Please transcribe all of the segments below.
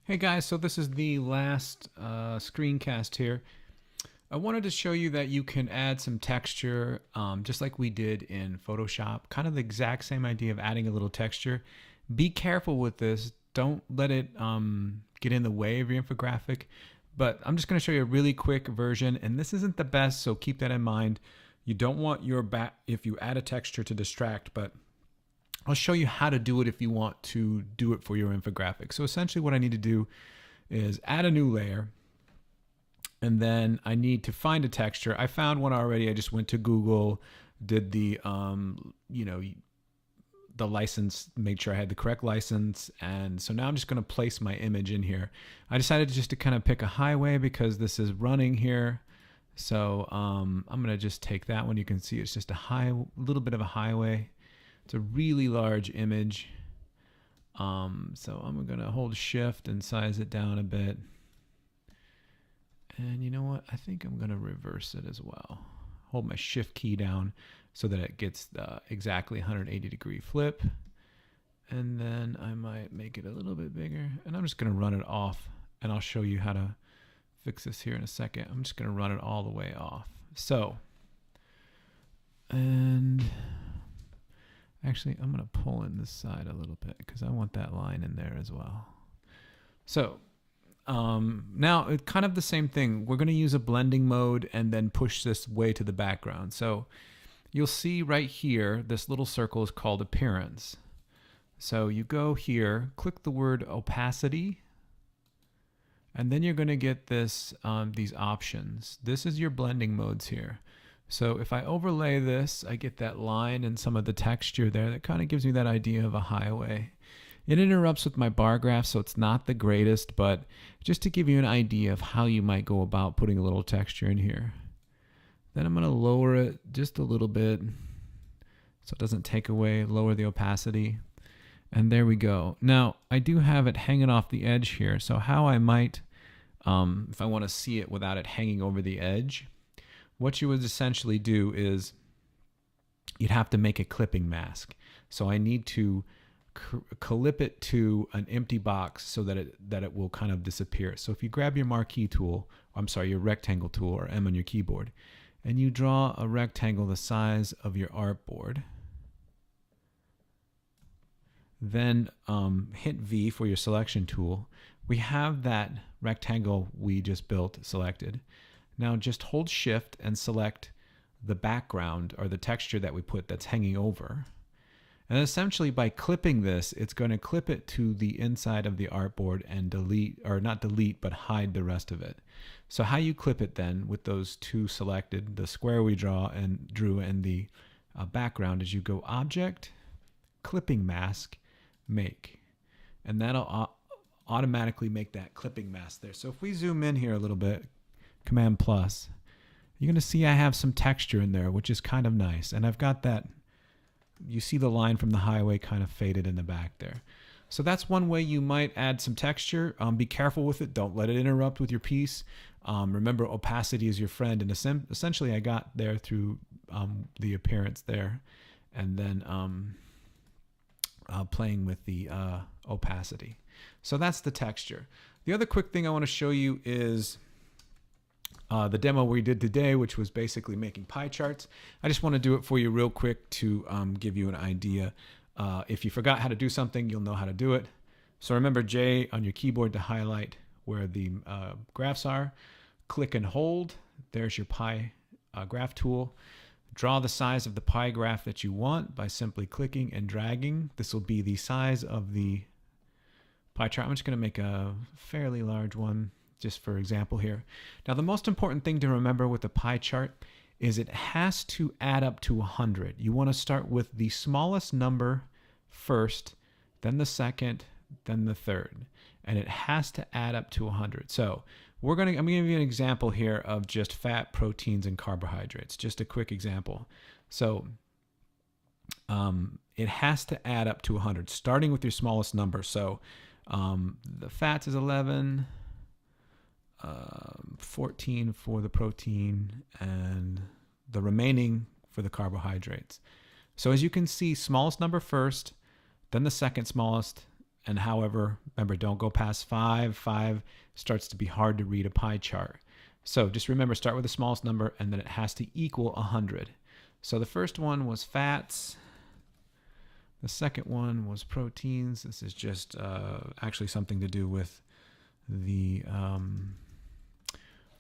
Hey guys, so this is the last screencast here. I wanted to show you that you can add some texture just like we did in Photoshop. Kind of the exact same idea of adding a little texture. Be careful with this. Don't let it get in the way of your infographic. But I'm just going to show you a really quick version, and this isn't the best, so keep that in mind. You don't want your if you add a texture to distract, but I'll show you how to do it if you want to do it for your infographic. So essentially what I need to do is add a new layer, and then I need to find a texture. I found one already. I just went to Google, did the the license, made sure I had the correct license, and so now I'm just going to place my image in here. I decided just to kind of pick a highway because this is running here. So I'm going to just take that one. You can see it's just a little bit of a highway. It's a really large image. So I'm going to hold shift and size it down a bit. And you know what? I think I'm going to reverse it as well. Hold my shift key down so that it gets the exactly 180-degree flip. And then I might make it a little bit bigger. And I'm just going to run it off. And I'll show you how to fix this here in a second. I'm just going to run it all the way off. So, and actually, I'm going to pull in this side a little bit because I want that line in there as well. So now it's kind of the same thing. We're going to use a blending mode and then push this way to the background. So you'll see right here, this little circle is called appearance. So you go here, click the word opacity, and then you're going to get this these options. This is your blending modes here. So if I overlay this, I get that line and some of the texture there that kind of gives me that idea of a highway. It interrupts with my bar graph, so it's not the greatest, but just to give you an idea of how you might go about putting a little texture in here. Then I'm going to lower it just a little bit so it doesn't take away, lower the opacity. And there we go. Now, I do have it hanging off the edge here, so how I might, if I want to see it without it hanging over the edge, what you would essentially do is you'd have to make a clipping mask. So I need to clip it to an empty box so that it will kind of disappear. So if you grab your marquee tool, your rectangle tool, or M on your keyboard, and you draw a rectangle the size of your artboard, then hit V for your selection tool. We have that rectangle we just built selected. Now just hold shift and select the background or the texture that we put that's hanging over. And essentially by clipping this, it's going to clip it to the inside of the artboard and delete, or not delete, but hide the rest of it. So how you clip it then with those two selected, the square we drew and the background, is you go Object, Clipping Mask, Make. And that'll automatically make that clipping mask there. So if we zoom in here a little bit, Command plus, you're going to see I have some texture in there, which is kind of nice. And I've got that, you see the line from the highway kind of faded in the back there. So that's one way you might add some texture. Be careful with it. Don't let it interrupt with your piece. Remember, opacity is your friend. And essentially I got there through the appearance there. And then playing with the opacity. So that's the texture. The other quick thing I want to show you is the demo we did today, which was basically making pie charts. I just want to do it for you real quick to give you an idea. If you forgot how to do something, you'll know how to do it. So remember J on your keyboard to highlight where the graphs are. Click and hold. There's your pie graph tool. Draw the size of the pie graph that you want by simply clicking and dragging. This will be the size of the pie chart. I'm just going to make a fairly large one just for example here. Now the most important thing to remember with the pie chart is it has to add up to 100. You want to start with the smallest number first, then the second, then the third. And it has to add up to 100. So I'm going to give you an example here of just fat, proteins, and carbohydrates. Just a quick example. So it has to add up to 100, starting with your smallest number. So the fats is 11, 14 for the protein, and the remaining for the carbohydrates. So as you can see, smallest number first, then the second smallest, And however, remember, don't go past 5. 5 starts to be hard to read a pie chart. So just remember, start with the smallest number, and then it has to equal 100. So the first one was fats. The second one was proteins. This is just actually something to do with the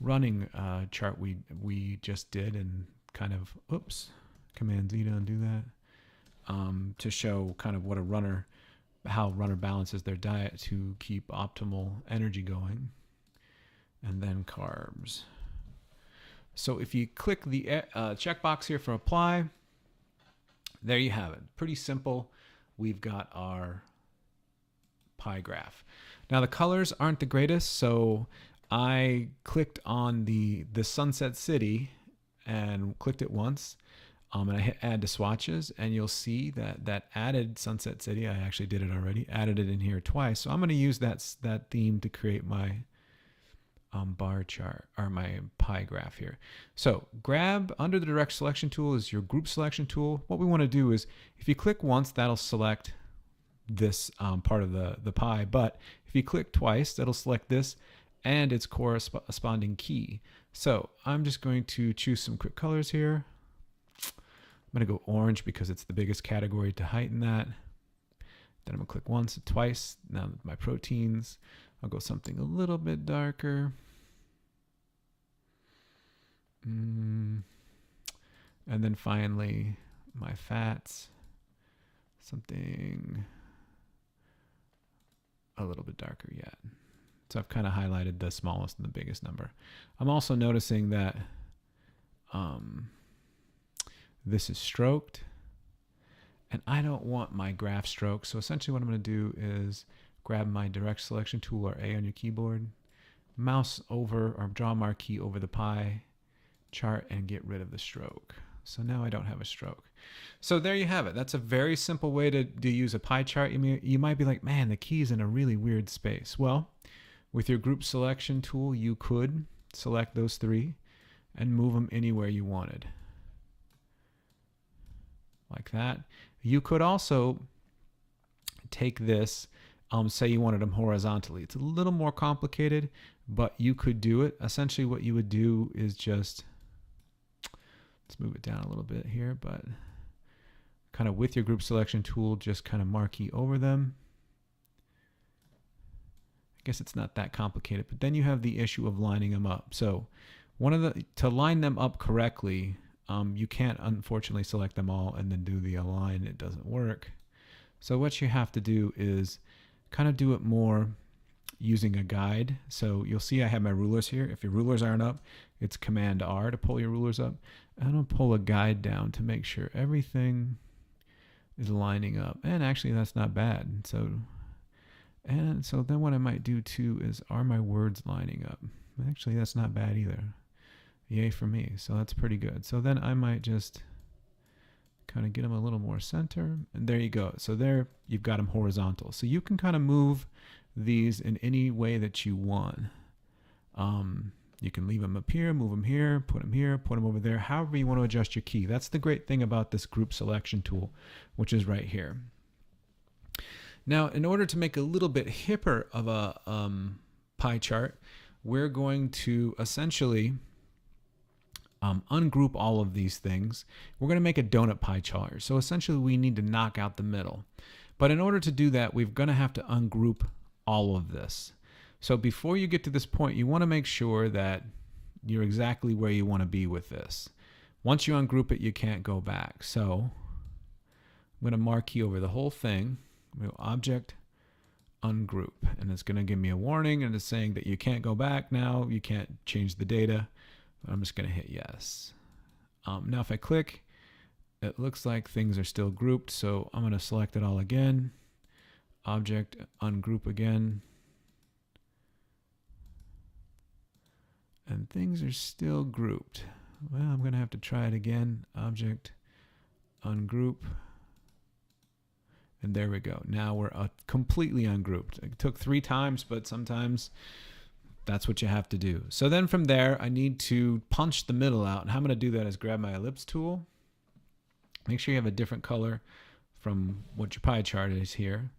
running chart we just did, and kind of, oops, Command Z to undo that, to show kind of what a runner, how runner balances their diet to keep optimal energy going. And then carbs. So if you click the checkbox here for apply, there you have it. Pretty simple. We've got our pie graph. Now the colors aren't the greatest, so I clicked on the Sunset City and clicked it once, and I hit add to swatches, and you'll see that added Sunset City. I actually did it already, added it in here twice. So I'm going to use that theme to create my bar chart, or my pie graph here. So grab under the direct selection tool is your group selection tool. What we want to do is, if you click once, that'll select this part of the pie, but if you click twice, that'll select this and its corresponding key. So I'm just going to choose some quick colors here. I'm going to go orange because it's the biggest category to heighten that. Then I'm going to click once and twice. Now my proteins, I'll go something a little bit darker. And then finally, my fats, something a little bit darker yet. So I've kind of highlighted the smallest and the biggest number. I'm also noticing that this is stroked, and I don't want my graph stroked. So essentially what I'm going to do is grab my direct selection tool, or A on your keyboard, mouse over or draw marquee over the pie chart and get rid of the stroke. So now I don't have a stroke. So there you have it. That's a very simple way to use a pie chart. You might be like, man, the key's in a really weird space. Well, with your group selection tool, you could select those 3 and move them anywhere you wanted. Like that. You could also take this, say you wanted them horizontally. It's a little more complicated, but you could do it. Essentially what you would do is just, let's move it down a little bit here, but kind of with your group selection tool, just kind of marquee over them. I guess it's not that complicated, but then you have the issue of lining them up. So to line them up correctly, you can't unfortunately select them all and then do the align. It doesn't work. So what you have to do is kind of do it more using a guide. So you'll see I have my rulers here. If your rulers aren't up, it's Command R to pull your rulers up. And I'll pull a guide down to make sure everything is lining up. And actually that's not bad. So then what I might do too is, are my words lining up? Actually, that's not bad either. Yay for me. So that's pretty good. So then I might just kind of get them a little more center, and there you go. So there you've got them horizontal. So you can kind of move these in any way that you want. You can leave them up here, move them here, put them over there, however you want to adjust your key. That's the great thing about this group selection tool, which is right here. Now, in order to make a little bit hipper of a pie chart, we're going to essentially ungroup all of these things. We're going to make a donut pie chart. So essentially we need to knock out the middle. But in order to do that, we're going to have to ungroup all of this. So before you get to this point, you want to make sure that you're exactly where you want to be with this. Once you ungroup it, you can't go back. So I'm going to marquee over the whole thing. We'll object ungroup, and it's going to give me a warning, and it's saying that you can't go back now. You can't change the data. I'm just going to hit yes. Now if I click, it looks like things are still grouped, so I'm going to select it all again. Object ungroup again. And things are still grouped. Well, I'm going to have to try it again. Object ungroup. And there we go. Now we're completely ungrouped. It took 3 times, but sometimes that's what you have to do. So then from there, I need to punch the middle out. And how I'm going to do that is grab my ellipse tool. Make sure you have a different color from what your pie chart is here.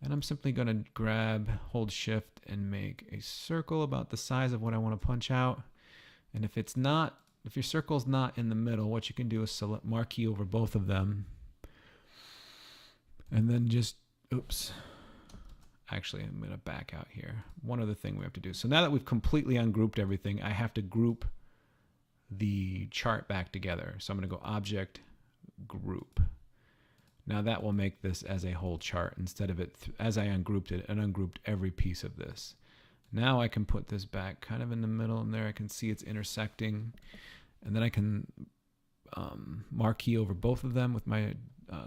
And I'm simply going to grab, hold shift, and make a circle about the size of what I want to punch out. And if your circle's not in the middle, what you can do is select marquee over both of them. And then just, oops. Actually, I'm going to back out here. One other thing we have to do. So now that we've completely ungrouped everything, I have to group the chart back together. So I'm going to go Object, Group. Now that will make this as a whole chart instead of it, as I ungrouped it, and ungrouped every piece of this. Now I can put this back kind of in the middle, and there I can see it's intersecting. And then I can marquee over both of them with my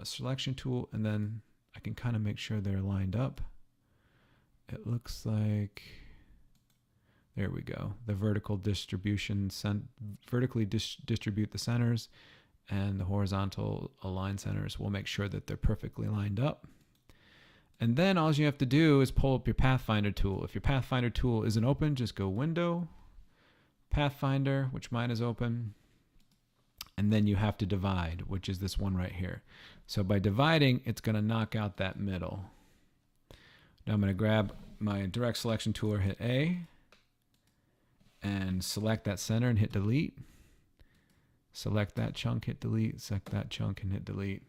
selection tool, and then I can kind of make sure they're lined up. It looks like, there we go. The vertical distribution, vertically distribute the centers, and the horizontal align centers will make sure that they're perfectly lined up. And then all you have to do is pull up your Pathfinder tool. If your Pathfinder tool isn't open, just go Window, Pathfinder, which mine is open, and then you have to divide, which is this one right here. So by dividing, it's going to knock out that middle. Now I'm going to grab my direct selection tool or hit A and select that center and hit delete. Select that chunk, hit delete, select that chunk and hit delete.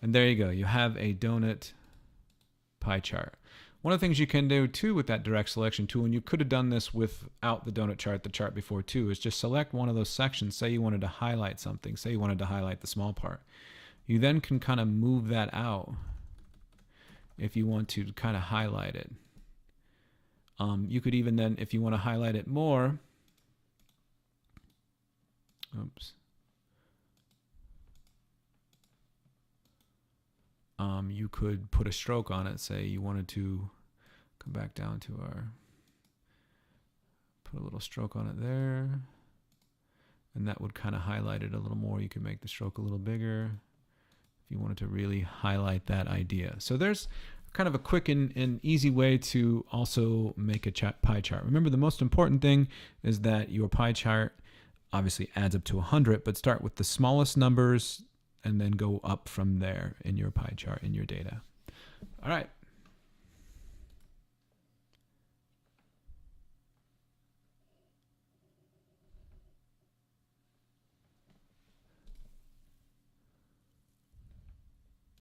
And there you go. You have a donut pie chart. One of the things you can do too with that direct selection tool, and you could have done this without the donut chart, the chart before too, is just select one of those sections. Say you wanted to highlight something. Say you wanted to highlight the small part. You then can kind of move that out if you want to kind of highlight it. You could even then, if you want to highlight it more, oops. You could put a stroke on it. Say you wanted to come back down to put a little stroke on it there. And that would kind of highlight it a little more. You could make the stroke a little bigger if you wanted to really highlight that idea. So there's kind of a quick and easy way to also make a pie chart. Remember, the most important thing is that your pie chart obviously adds up to 100, but start with the smallest numbers and then go up from there in your pie chart, in your data. All right.